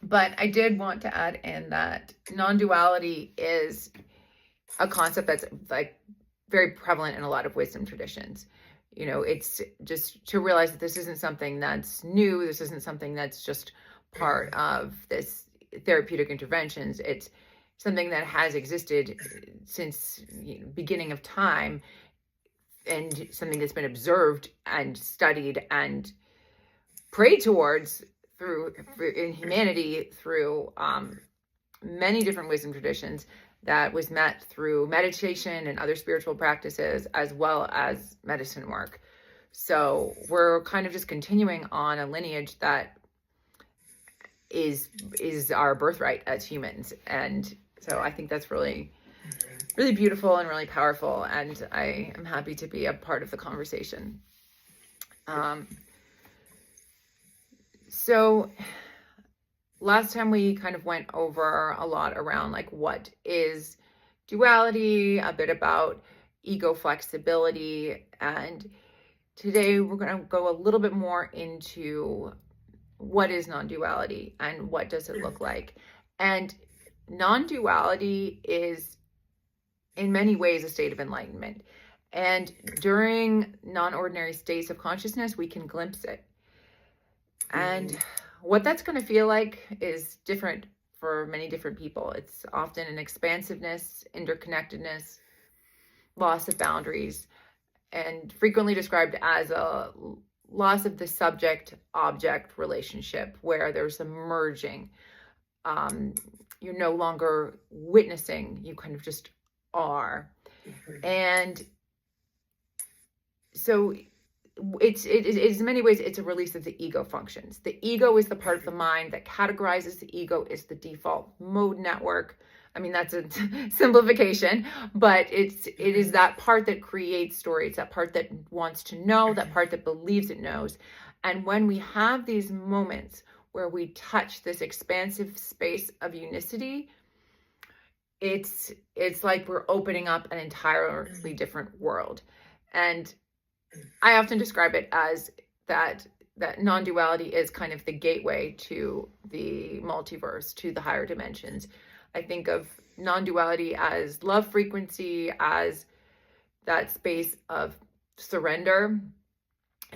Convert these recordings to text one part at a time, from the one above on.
But I did want to add in that non-duality is a concept that's like very prevalent in a lot of wisdom traditions. It's just to realize that this isn't something that's new. This isn't something that's just part of this therapeutic interventions. It's something that has existed since beginning of time, and something that's been observed and studied and prayed towards in humanity through many different wisdom traditions, that was met through meditation and other spiritual practices as well as medicine work. So we're kind of just continuing on a lineage that is our birthright as humans. And so I think that's really, really beautiful and really powerful. And I am happy to be a part of the conversation. So last time we kind of went over a lot around like what is duality, a bit about ego flexibility, and today we're going to go a little bit more into what is non-duality and what does it look like. And non-duality is in many ways a state of enlightenment, and during non-ordinary states of consciousness we can glimpse it. And what that's going to feel like is different for many different people. It's often an expansiveness, interconnectedness, loss of boundaries, and frequently described as a loss of the subject-object relationship, where there's a merging. You're no longer witnessing, you kind of just are. And so it is in many ways, it's a release of the ego functions. The ego is the part of the mind that categorizes. The ego is the default mode network. I mean, that's a simplification, but it is that part that creates stories, that part that wants to know, that part that believes it knows. And when we have these moments where we touch this expansive space of unicity, it's like we're opening up an entirely different world. And I often describe it as that non-duality is kind of the gateway to the multiverse, to the higher dimensions. I think of non-duality as love frequency, as that space of surrender.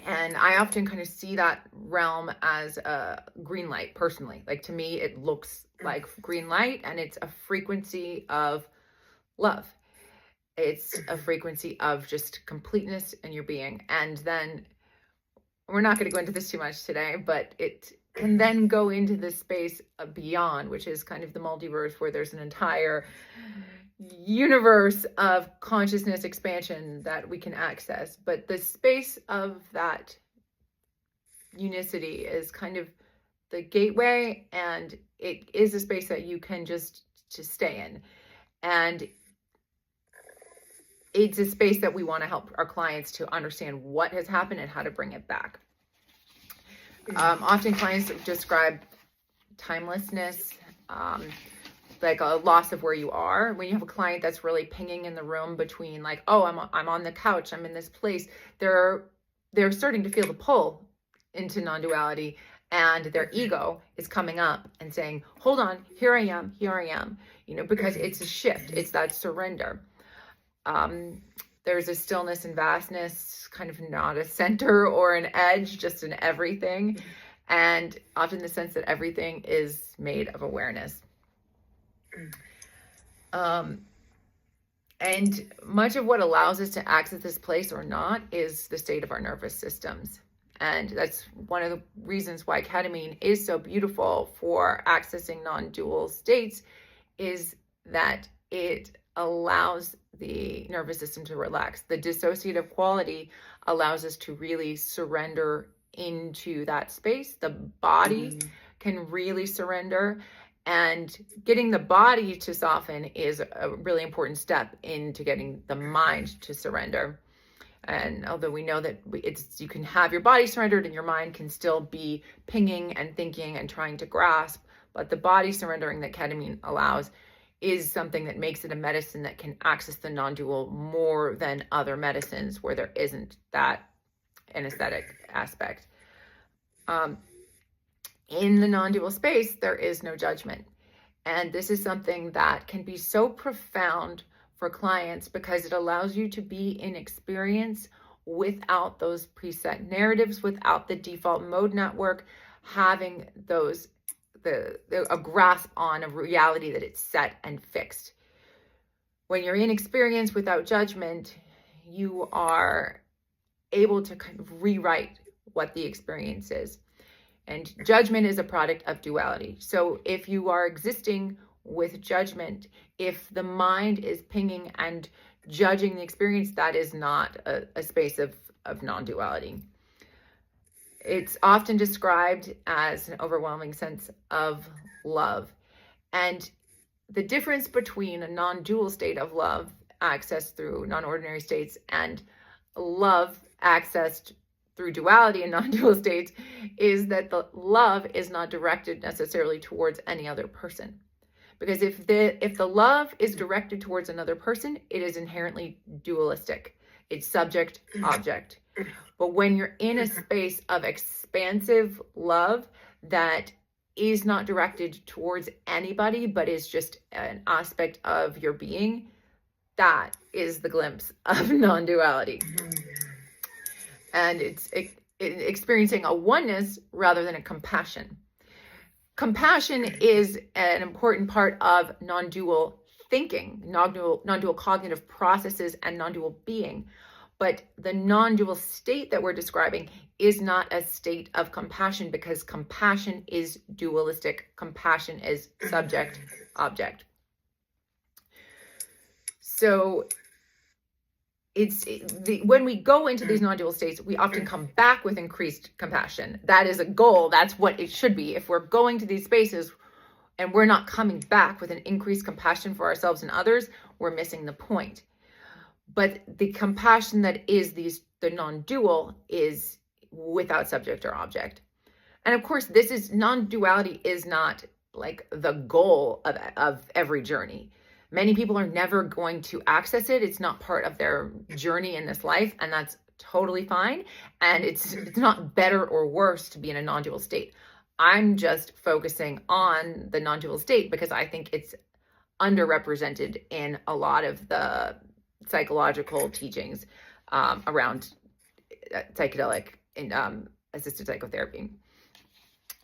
And I often kind of see that realm as a green light personally. Like, to me, it looks like green light, and it's a frequency of love. It's a frequency of just completeness in your being. And then we're not going to go into this too much today, but it can then go into this space of beyond, which is kind of the multiverse, where there's an entire universe of consciousness expansion that we can access. But the space of that unicity is kind of the gateway, and it is a space that you can just stay in. And it's a space that we want to help our clients to understand what has happened and how to bring it back. Often clients describe timelessness, like a loss of where you are. When you have a client that's really pinging in the room between like, oh, I'm on the couch, I'm in this place, they're starting to feel the pull into non-duality, and their ego is coming up and saying, hold on, here I am, because it's a shift. It's that surrender. There's a stillness and vastness, kind of not a center or an edge, just an everything. And often the sense that everything is made of awareness. And much of what allows us to access this place or not is the state of our nervous systems. And that's one of the reasons why ketamine is so beautiful for accessing non-dual states, is that it allows the nervous system to relax. The dissociative quality allows us to really surrender into that space. The body can really surrender, and getting the body to soften is a really important step into getting the mind to surrender. And although we know that you can have your body surrendered and your mind can still be pinging and thinking and trying to grasp, but the body surrendering that ketamine allows is something that makes it a medicine that can access the non-dual more than other medicines where there isn't that anesthetic aspect. In the non-dual space, there is no judgment. And this is something that can be so profound for clients because it allows you to be in experience without those preset narratives, without the default mode network, having those a grasp on a reality that it's set and fixed. When you're in experience without judgment, you are able to kind of rewrite what the experience is. And judgment is a product of duality. So if you are existing with judgment, if the mind is pinging and judging the experience, that is not a space of non-duality. It's often described as an overwhelming sense of love. And the difference between a non-dual state of love accessed through non-ordinary states and love accessed through duality and non-dual states is that the love is not directed necessarily towards any other person. Because if the love is directed towards another person, it is inherently dualistic. It's subject, object. But when you're in a space of expansive love that is not directed towards anybody, but is just an aspect of your being, that is the glimpse of non-duality. And it's experiencing a oneness rather than a compassion. Compassion is an important part of non-dual thinking, non-dual cognitive processes, and non-dual being. But the non-dual state that we're describing is not a state of compassion, because compassion is dualistic. Compassion is subject, object. So when we go into these non-dual states, we often come back with increased compassion. That is a goal. That's what it should be. If we're going to these spaces and we're not coming back with an increased compassion for ourselves and others, we're missing the point. But the compassion that is the non-dual is without subject or object. And of course, non-duality is not like the goal of every journey. Many people are never going to access it. It's not part of their journey in this life, and that's totally fine. And it's not better or worse to be in a non-dual state. I'm just focusing on the non-dual state because I think it's underrepresented in a lot of the psychological teachings around psychedelic and assisted psychotherapy.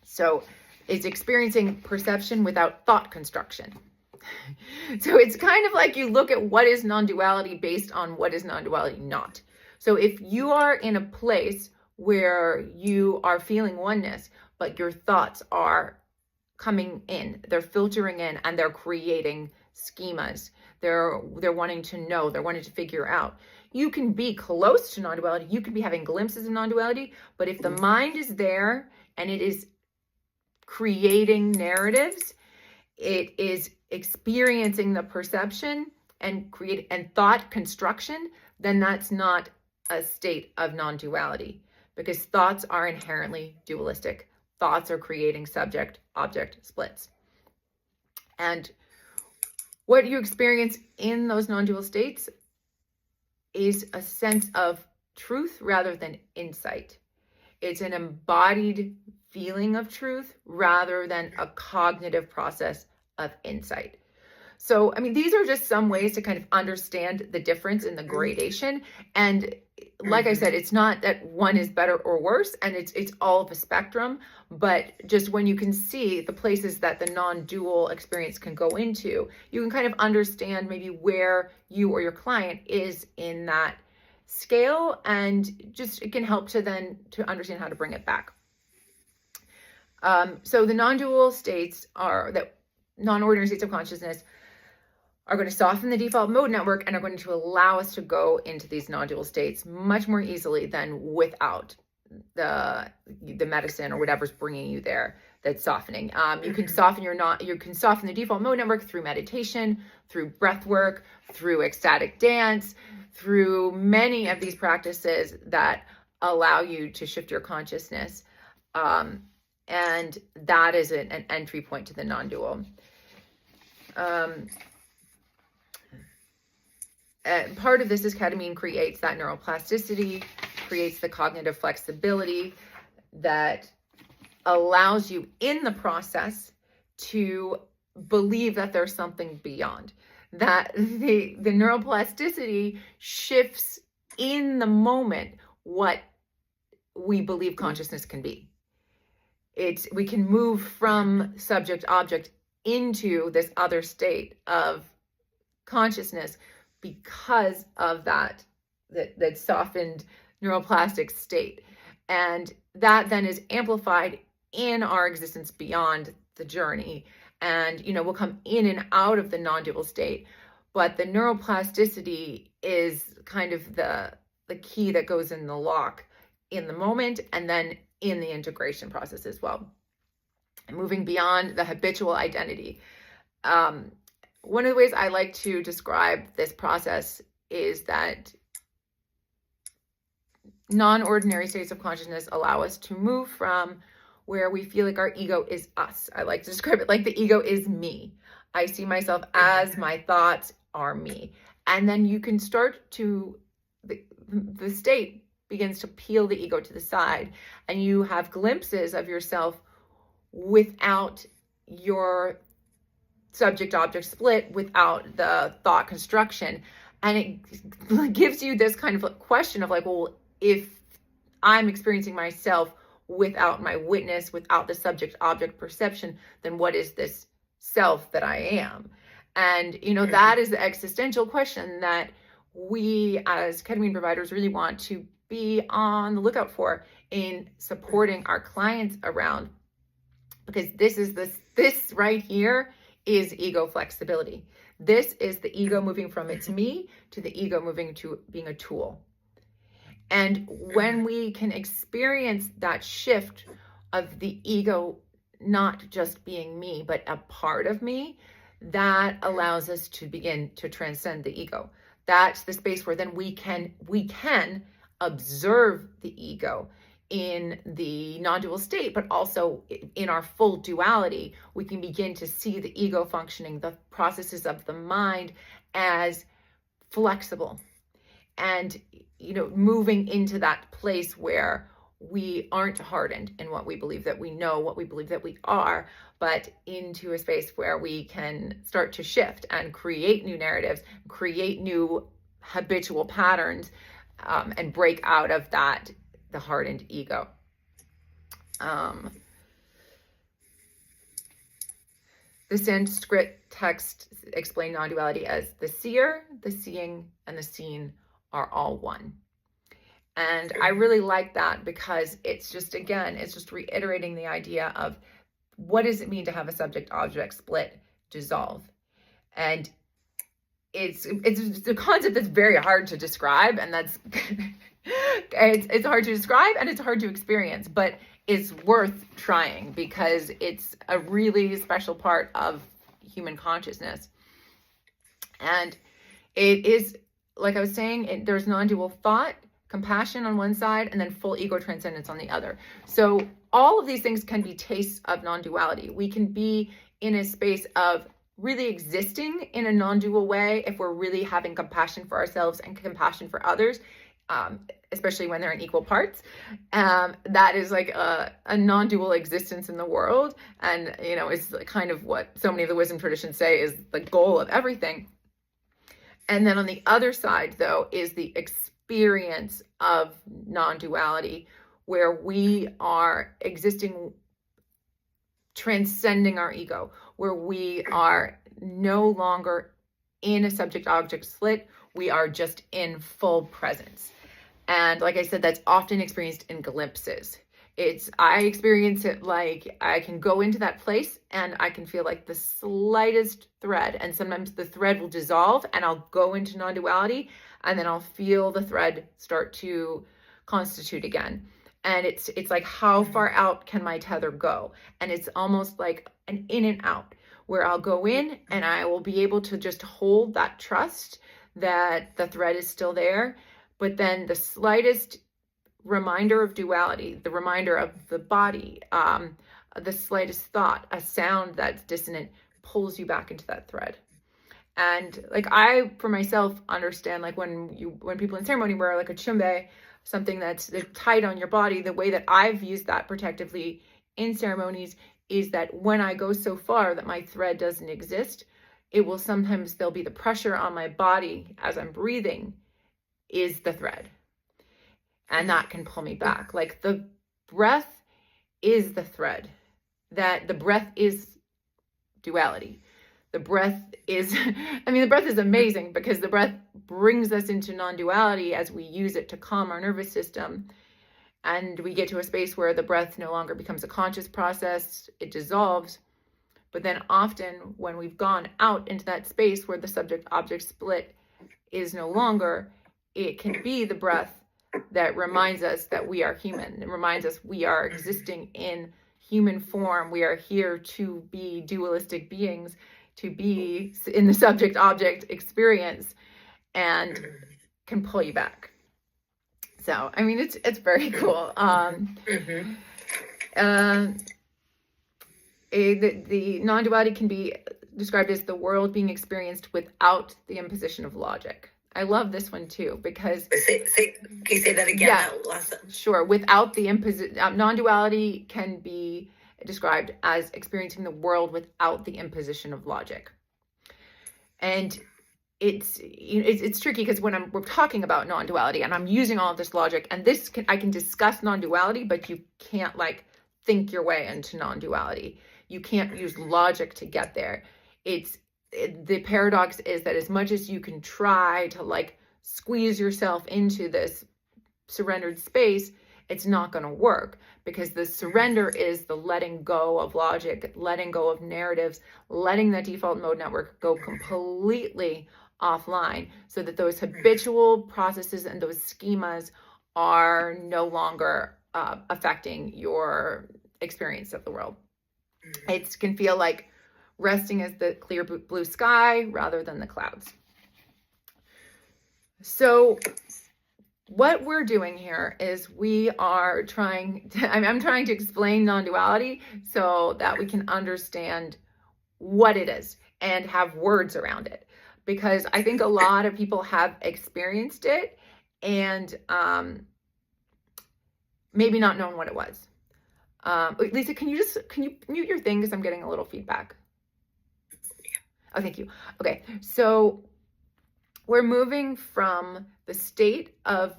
So it's experiencing perception without thought construction. So it's kind of like you look at what is non-duality based on what is non-duality not. So if you are in a place where you are feeling oneness, but your thoughts are coming in, they're filtering in, and they're creating schemas. They're wanting to know, they're wanting to figure out. You can be close to non-duality, you could be having glimpses of non-duality, but if the mind is there and it is creating narratives, it is experiencing the perception and thought construction, then that's not a state of non-duality, because thoughts are inherently dualistic. Thoughts are creating subject-object splits. And what you experience in those non-dual states is a sense of truth rather than insight. It's an embodied feeling of truth rather than a cognitive process of insight. So, I mean, these are just some ways to kind of understand the difference in the gradation. And like I said, it's not that one is better or worse, and it's all of a spectrum, but just when you can see the places that the non-dual experience can go into, you can kind of understand maybe where you or your client is in that scale, and just it can help to understand how to bring it back. So the non-dual states non-ordinary states of consciousness are going to soften the default mode network and are going to allow us to go into these non-dual states much more easily than without the medicine or whatever's bringing you there that's softening. You can soften the default mode network through meditation, through breath work, through ecstatic dance, through many of these practices that allow you to shift your consciousness. And that is an entry point to the non-dual. Part of this is ketamine creates that neuroplasticity, creates the cognitive flexibility that allows you in the process to believe that there's something beyond, that the neuroplasticity shifts in the moment what we believe consciousness can be. We can move from subject object into this other state of consciousness because of that softened neuroplastic state. And that then is amplified in our existence beyond the journey. And, we'll come in and out of the non-dual state. But the neuroplasticity is kind of the key that goes in the lock in the moment and then in the integration process as well. And moving beyond the habitual identity. One of the ways I like to describe this process is that non-ordinary states of consciousness allow us to move from where we feel like our ego is us. I like to describe it like the ego is me. I see myself as my thoughts are me. And then you can start to, the state begins to peel the ego to the side, and you have glimpses of yourself without your subject-object split, without the thought construction. And it gives you this kind of question of like, well, if I'm experiencing myself without my witness, without the subject-object perception, then what is this self that I am? And, that is the existential question that we as ketamine providers really want to be on the lookout for in supporting our clients around, because this right here is ego flexibility. This is the ego moving from it's me to the ego moving to being a tool. And when we can experience that shift of the ego not just being me, but a part of me, that allows us to begin to transcend the ego. That's the space where then we can observe the ego in the non-dual state, but also in our full duality. We can begin to see the ego functioning, the processes of the mind as flexible, and moving into that place where we aren't hardened in what we believe that we know, what we believe that we are, but into a space where we can start to shift and create new narratives, create new habitual patterns, and break out of the hardened ego. The Sanskrit text explained non-duality as the seer, the seeing, and the seen are all one. And I really like that because it's just reiterating the idea of what does it mean to have a subject-object split dissolve? And it's a concept that's very hard to describe, and that's it's hard to describe and it's hard to experience, but it's worth trying because it's a really special part of human consciousness. And it is, like I was saying, there's non-dual thought, compassion on one side, and then full ego transcendence on the other. So all of these things can be tastes of non-duality. We can be in a space of really existing in a non-dual way if we're really having compassion for ourselves and compassion for others, especially when they're in equal parts. That is like a non-dual existence in the world. And, it's kind of what so many of the wisdom traditions say is the goal of everything. And then on the other side, though, is the experience of non-duality, where we are existing, transcending our ego, where we are no longer in a subject-object split. We are just in full presence. And like I said, that's often experienced in glimpses. I experience it like I can go into that place and I can feel like the slightest thread, and sometimes the thread will dissolve and I'll go into non-duality, and then I'll feel the thread start to constitute again. And it's like, how far out can my tether go? And it's almost like an in and out, where I'll go in and I will be able to just hold that trust that the thread is still there. But then the slightest reminder of duality, the reminder of the body, the slightest thought, a sound that's dissonant, pulls you back into that thread. And like I, for myself, understand like when people in ceremony wear like a chumbe, something that's tight on your body, the way that I've used that protectively in ceremonies is that when I go so far that my thread doesn't exist, it will sometimes, there'll be the pressure on my body as I'm breathing is the thread. And that can pull me back. Like the breath is the thread, that the breath is duality. The breath is, the breath is amazing because the breath brings us into non-duality as we use it to calm our nervous system. And we get to a space where the breath no longer becomes a conscious process, it dissolves. But then often when we've gone out into that space where the subject-object split is no longer, it can be the breath that reminds us that we are human. It reminds us we are existing in human form. We are here to be dualistic beings, to be in the subject-object experience, and can pull you back. So, it's very cool. The non-duality can be described as the world being experienced without the imposition of logic. I love this one too, because can you say that again? Yeah, sure. Without the non-duality can be described as experiencing the world without the imposition of logic. And it's tricky because when we're talking about non-duality and I'm using all of this logic, and I can discuss non-duality, but you can't think your way into non-duality. You can't use logic to get there. The paradox is that as much as you can try to squeeze yourself into this surrendered space, it's not going to work, because the surrender is the letting go of logic, letting go of narratives, letting that default mode network go completely offline so that those habitual processes and those schemas are no longer affecting your experience of the world. It can feel like resting as the clear blue sky rather than the clouds. So what we're doing here is I'm trying to explain non-duality so that we can understand what it is and have words around it. Because I think a lot of people have experienced it and maybe not known what it was. Lisa, can you mute your thing because I'm getting a little feedback? Oh, thank you. Okay, so we're moving from the state of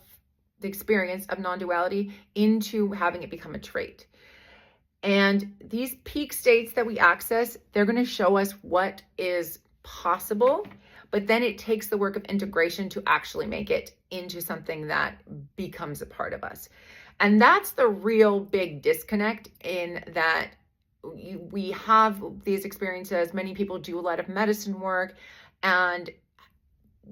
the experience of non-duality into having it become a trait. And these peak states that we access, they're going to show us what is possible, but then it takes the work of integration to actually make it into something that becomes a part of us. And that's the real big disconnect, in that we have these experiences. Many people do a lot of medicine work, and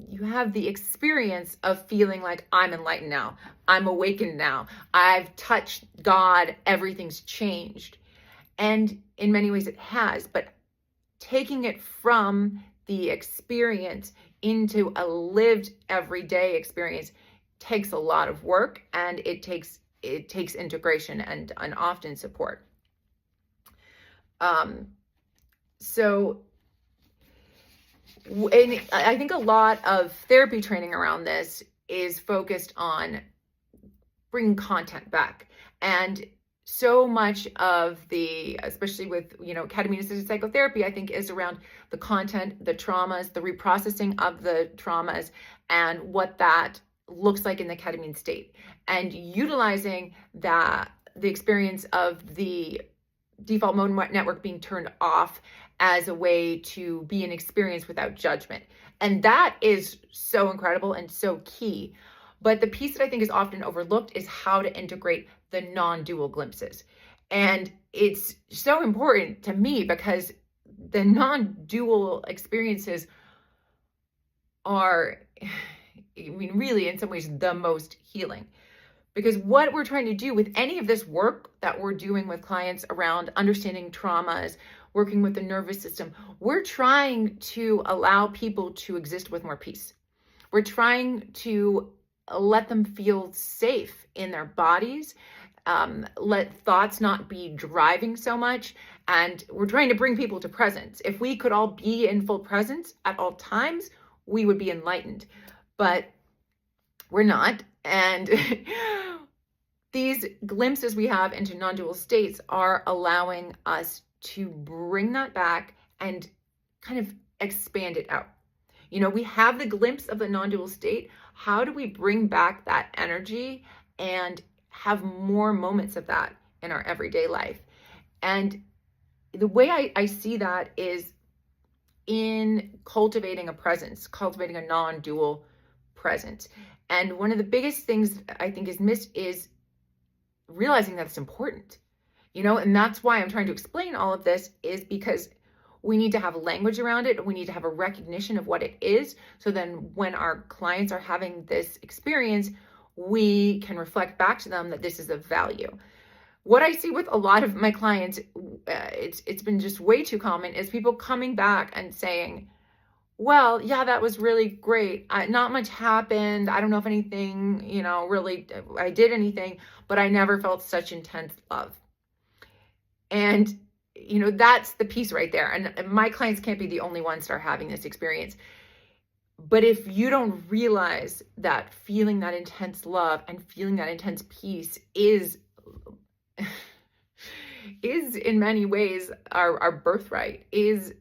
you have the experience of feeling like, I'm enlightened now, I'm awakened now, I've touched God, everything's changed. And in many ways it has, but taking it from the experience into a lived everyday experience takes a lot of work, and it takes integration and often support. And I think a lot of therapy training around this is focused on bringing content back. And so much of especially with, ketamine-assisted psychotherapy, I think is around the content, the traumas, the reprocessing of the traumas, and what that looks like in the ketamine state, and utilizing the experience of the default mode network being turned off as a way to be an experience without judgment. And that is so incredible and so key. But the piece that I think is often overlooked is how to integrate the non-dual glimpses. And it's so important to me because the non-dual experiences are, really in some ways the most healing. Because what we're trying to do with any of this work that we're doing with clients around understanding traumas, working with the nervous system, we're trying to allow people to exist with more peace. We're trying to let them feel safe in their bodies, let thoughts not be driving so much, and we're trying to bring people to presence. If we could all be in full presence at all times, we would be enlightened. But we're not. And these glimpses we have into non-dual states are allowing us to bring that back and kind of expand it out. We have the glimpse of the non-dual state. How do we bring back that energy and have more moments of that in our everyday life? And the way I see that is in cultivating a presence, cultivating a non-dual presence. And one of the biggest things I think is missed is realizing that it's important, and that's why I'm trying to explain all of this, is because we need to have language around it. We need to have a recognition of what it is. So then when our clients are having this experience, we can reflect back to them that this is of value. What I see with a lot of my clients, it's been just way too common, is people coming back and saying, well, yeah, that was really great. Not much happened. I don't know if anything, really, I did anything, but I never felt such intense love. And, that's the piece right there. And my clients can't be the only ones that are having this experience. But if you don't realize that feeling that intense love and feeling that intense peace is in many ways our birthright, is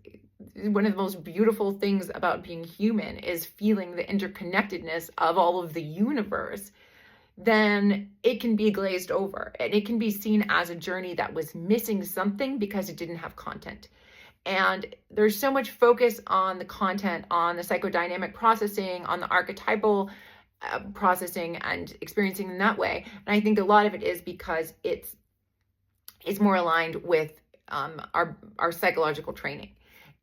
one of the most beautiful things about being human, is feeling the interconnectedness of all of the universe, then it can be glazed over and it can be seen as a journey that was missing something because it didn't have content. And there's so much focus on the content, on the psychodynamic processing, on the archetypal processing and experiencing in that way. And I think a lot of it is because it's more aligned with our psychological training.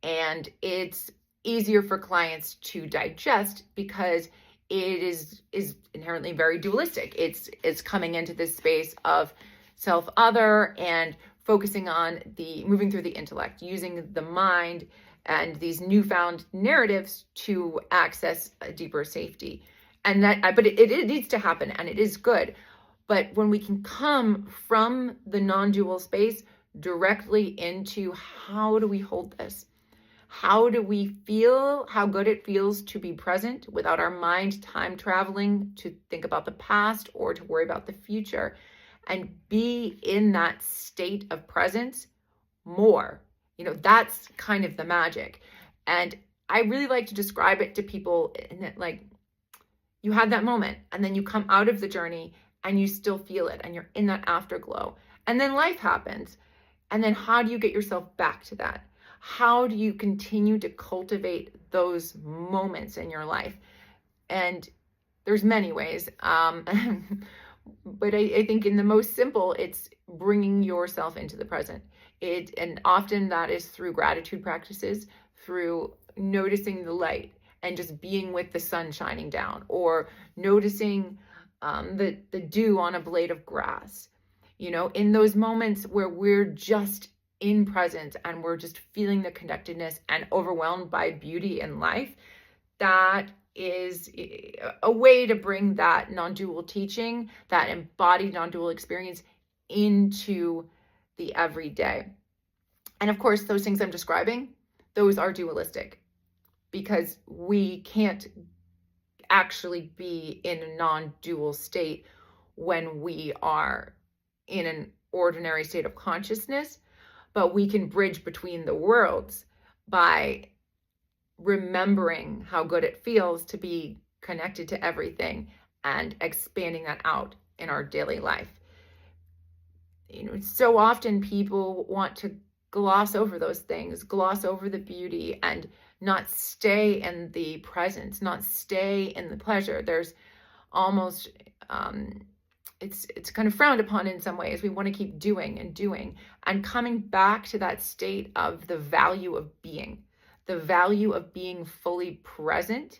And it's easier for clients to digest because it is inherently very dualistic. It's coming into this space of self-other and focusing on moving through the intellect, using the mind and these newfound narratives to access a deeper safety. And but it needs to happen, and it is good. But when we can come from the non-dual space directly into, how do we hold this? How do we feel how good it feels to be present without our mind time traveling to think about the past or to worry about the future, and be in that state of presence more? That's kind of the magic. And I really like to describe it to people in that, like, you have that moment and then you come out of the journey and you still feel it and you're in that afterglow, and then life happens. And then how do you get yourself back to that? How do you continue to cultivate those moments in your life? And there's many ways. But I think in the most simple, it's bringing yourself into the present. And often that is through gratitude practices, through noticing the light and just being with the sun shining down, or noticing the dew on a blade of grass. In those moments where we're just in presence and we're just feeling the connectedness and overwhelmed by beauty in life, that is a way to bring that non-dual teaching, that embodied non-dual experience, into the everyday. And of course, those things I'm describing, those are dualistic, because we can't actually be in a non-dual state when we are in an ordinary state of consciousness. But we can bridge between the worlds by remembering how good it feels to be connected to everything and expanding that out in our daily life. So often people want to gloss over those things, gloss over the beauty, and not stay in the presence, not stay in the pleasure. There's almost, it's kind of frowned upon in some ways. We want to keep doing and doing, and coming back to that state of the value of being, the value of being fully present,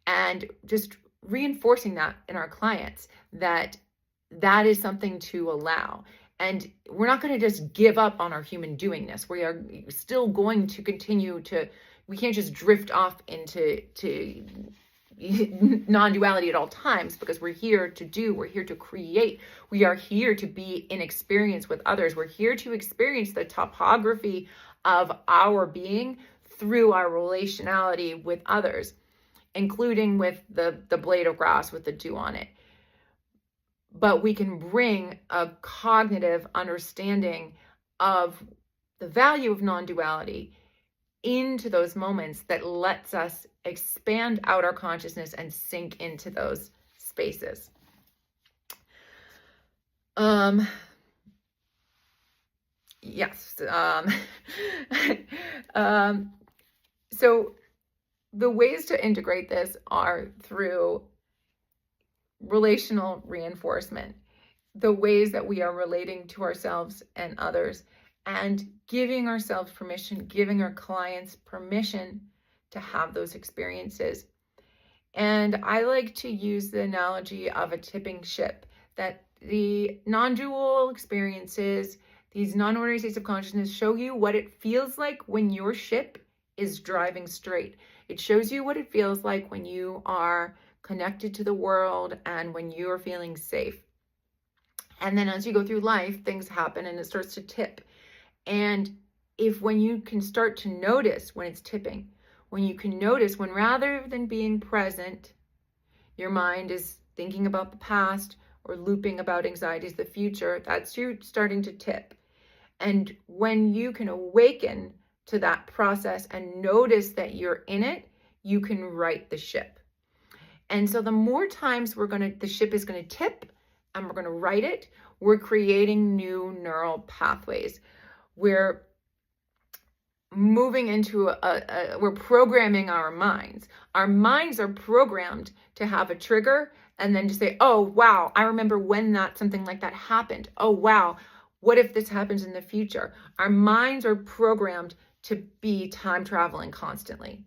and just reinforcing that in our clients, that is something to allow. And we're not going to just give up on our human doingness. We are still going to continue to, we can't just drift off into non-duality at all times, because we're here to do, we're here to create, we are here to be in experience with others. We're here to experience the topography of our being through our relationality with others, including with the blade of grass with the dew on it. but we can bring a cognitive understanding of the value of non-duality into those moments that lets us expand out our consciousness and sink into those spaces. Yes. So the ways to integrate this are through relational reinforcement, the ways that we are relating to ourselves and others, and giving ourselves permission, giving our clients permission to have those experiences. And I like to use the analogy of a tipping ship, that the non-dual experiences, these non-ordinary states of consciousness, show you what it feels like when your ship is driving straight. It shows you what it feels like when you are connected to the world and when you are feeling safe. And then as you go through life, things happen and it starts to tip. And when you can start to notice when it's tipping, when you can notice when rather than being present, your mind is thinking about the past or looping about anxieties of the future, that's you starting to tip. And when you can awaken to that process and notice that you're in it, you can right the ship. And so the more times the ship is going to tip and we're going to right it, we're creating new neural pathways. We're moving into we're programming our minds. Our minds are programmed to have a trigger and then to say, oh, wow, I remember when something like that happened. Oh, wow, what if this happens in the future? Our minds are programmed to be time traveling constantly.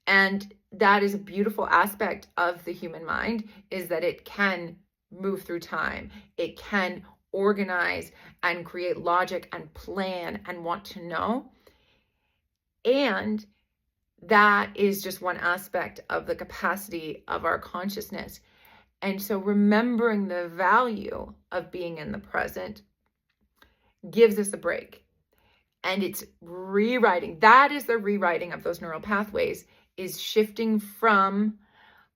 And that is a beautiful aspect of the human mind, is that it can move through time. It can organize and create logic and plan and want to know. And that is just one aspect of the capacity of our consciousness. And so remembering the value of being in the present gives us a break. And it's rewriting. That is the rewriting of those neural pathways, is shifting from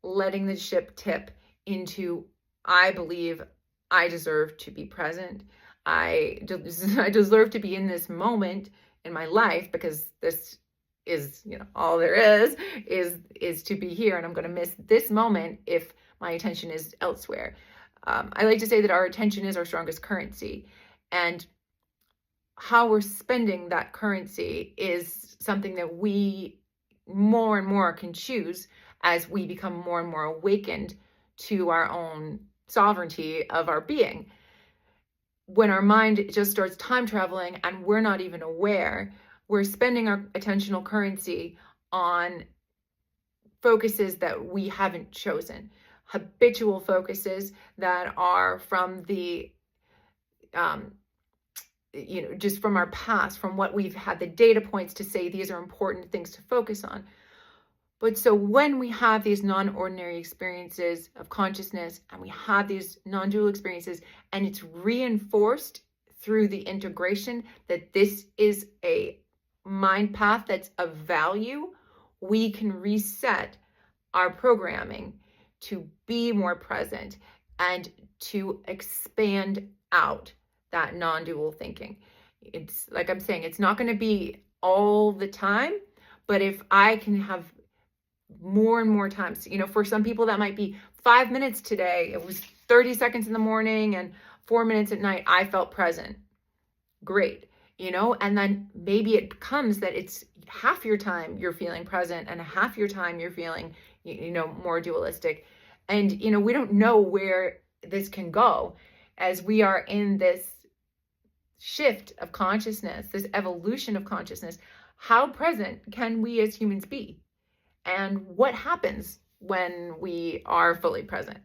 letting the ship tip into, I believe I deserve to be present. I deserve to be in this moment in my life, because this is, all there is to be here. And I'm going to miss this moment if my attention is elsewhere. I like to say that our attention is our strongest currency. And how we're spending that currency is something that we more and more can choose as we become more and more awakened to our own sovereignty of our being. When our mind just starts time traveling and we're not even aware, we're spending our attentional currency on focuses that we haven't chosen, habitual focuses that are from the just from our past, from what we've had the data points to say these are important things to focus on. But so when we have these non-ordinary experiences of consciousness and we have these non-dual experiences, and it's reinforced through the integration that this is a mind path that's of value, we can reset our programming to be more present and to expand out that non-dual thinking. It's like I'm saying, it's not going to be all the time, but if I can have more and more times, for some people that might be 5 minutes today, it was 30 seconds in the morning and 4 minutes at night, I felt present. Great. And then maybe it becomes that it's half your time you're feeling present and half your time you're feeling, more dualistic. And, we don't know where this can go as we are in this shift of consciousness, this evolution of consciousness. How present can we as humans be? And what happens when we are fully present?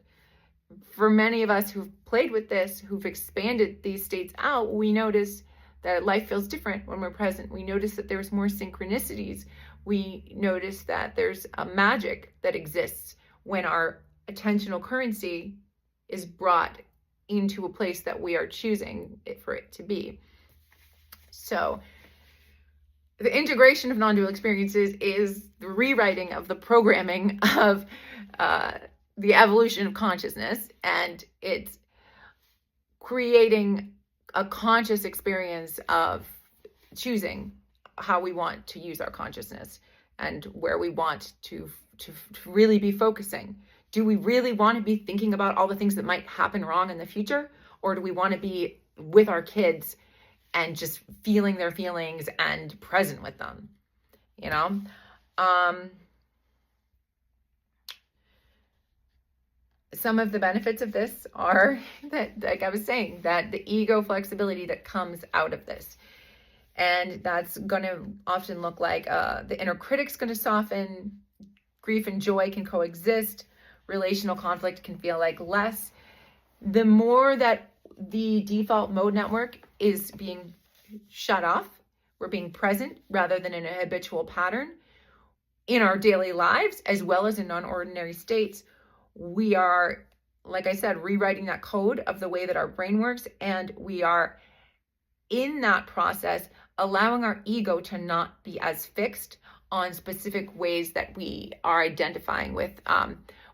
For many of us who've played with this, who've expanded these states out, we notice that life feels different when we're present. We notice that there's more synchronicities. We notice that there's a magic that exists when our attentional currency is brought into a place that we are choosing for it to be. So the integration of non-dual experiences is the rewriting of the programming of the evolution of consciousness. And it's creating a conscious experience of choosing how we want to use our consciousness and where we want to really be focusing. Do we really want to be thinking about all the things that might happen wrong in the future? Or do we want to be with our kids and just feeling their feelings and present with them? You know? Some of the benefits of this are that, like I was saying, that the ego flexibility that comes out of this. And that's going to often look like the inner critic's going to soften, grief and joy can coexist, relational conflict can feel like less. The more that the default mode network is being shut off, we're being present rather than in a habitual pattern in our daily lives, as well as in non-ordinary states, we are, like I said, rewriting that code of the way that our brain works. And we are in that process allowing our ego to not be as fixed on specific ways that we are identifying with,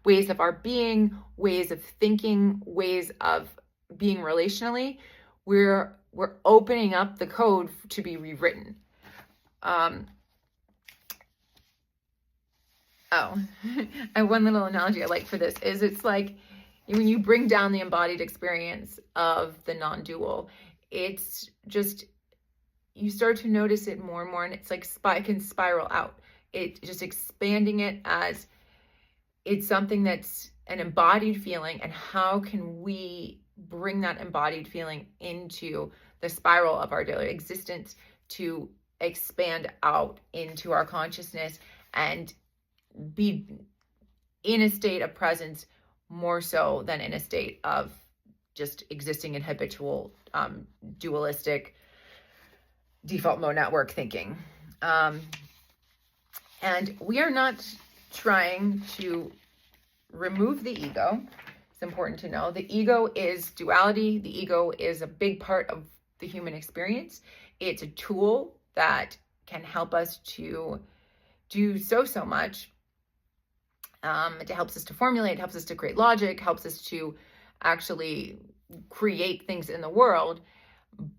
ways of our being, ways of thinking, ways of being relationally. We're opening up the code to be rewritten. And one little analogy I like for this is it's like when you bring down the embodied experience of the non-dual, it's just, you start to notice it more and more, and it's like can spiral out. It just expanding it as it's something that's an embodied feeling, and how can we bring that embodied feeling into the spiral of our daily existence to expand out into our consciousness and be in a state of presence more so than in a state of just existing in habitual dualistic default mode network thinking. And we are not trying to remove the ego. It's important to know the ego is duality. The ego is a big part of the human experience. It's a tool that can help us to do so much. It helps us to formulate, helps us to create logic, helps us to actually create things in the world.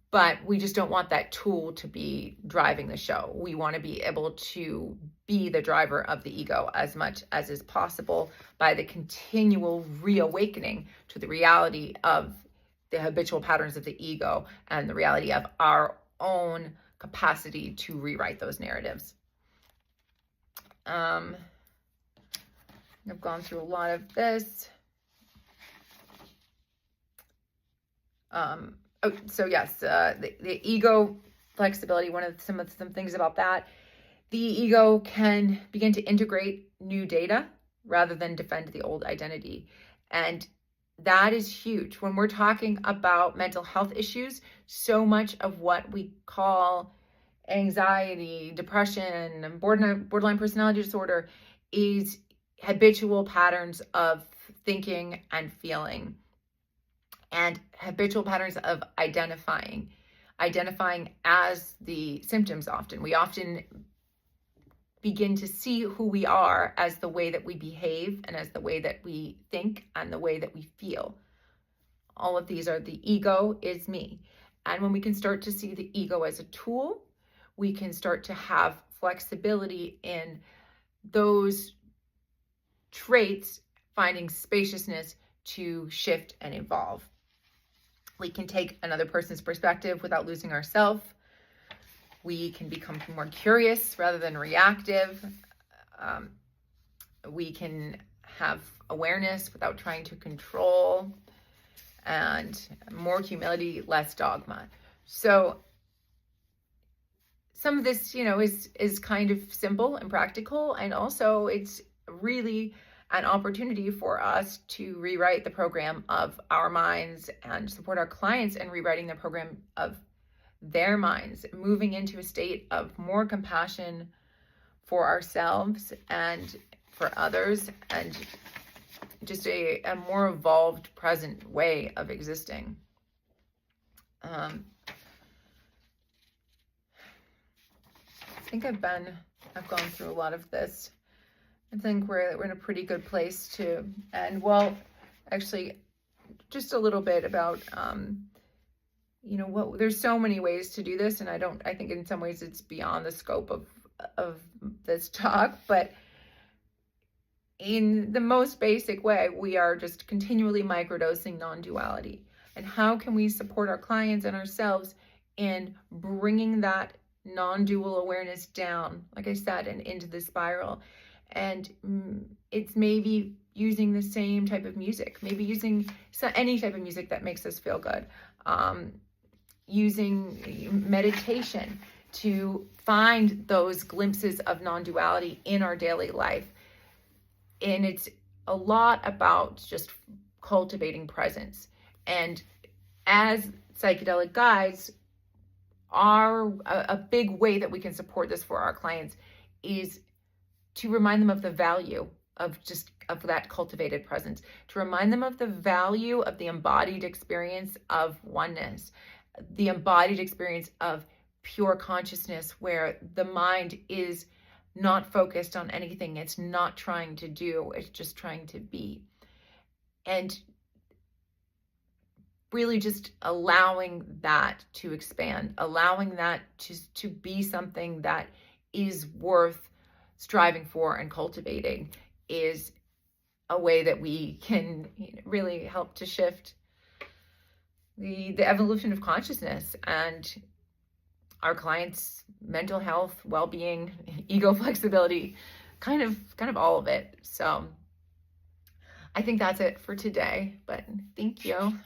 But we just don't want that tool to be driving the show. We want to be able to be the driver of the ego as much as is possible by the continual reawakening to the reality of the habitual patterns of the ego and the reality of our own capacity to rewrite those narratives. I've gone through a lot of this. So yes, the ego flexibility, some things about that. The ego can begin to integrate new data rather than defend the old identity. And that is huge. When we're talking about mental health issues, so much of what we call anxiety, depression, borderline personality disorder is habitual patterns of thinking and feeling, and habitual patterns of identifying as the symptoms. We often begin to see who we are as the way that we behave and as the way that we think and the way that we feel. All of these are the ego is me. And when we can start to see the ego as a tool, we can start to have flexibility in those traits, finding spaciousness to shift and evolve. We can take another person's perspective without losing ourselves. We can become more curious rather than reactive. We can have awareness without trying to control, and more humility, less dogma. So some of this, is kind of simple and practical, and also it's really an opportunity for us to rewrite the program of our minds and support our clients in rewriting the program of their minds, moving into a state of more compassion for ourselves and for others, and just a more evolved present way of existing. I think I've gone through a lot of this. I think we're in a pretty good place to end. Well, actually, just a little bit about, there's so many ways to do this, and I think in some ways it's beyond the scope of this talk, but in the most basic way, we are just continually microdosing non-duality. And how can we support our clients and ourselves in bringing that non-dual awareness down, like I said, and into the spiral? And it's maybe using the same type of music, maybe using any type of music that makes us feel good, using meditation to find those glimpses of non-duality in our daily life. And it's a lot about just cultivating presence. And as psychedelic guides, a big way that we can support this for our clients is to remind them of the value of that cultivated presence, to remind them of the value of the embodied experience of oneness, the embodied experience of pure consciousness, where the mind is not focused on anything. It's not trying to do, it's just trying to be. And really just allowing that to expand, allowing that to be something that is worth striving for and cultivating, is a way that we can really help to shift the evolution of consciousness and our clients' mental health, well-being, ego flexibility, kind of all of it. So I think that's it for today, but thank you.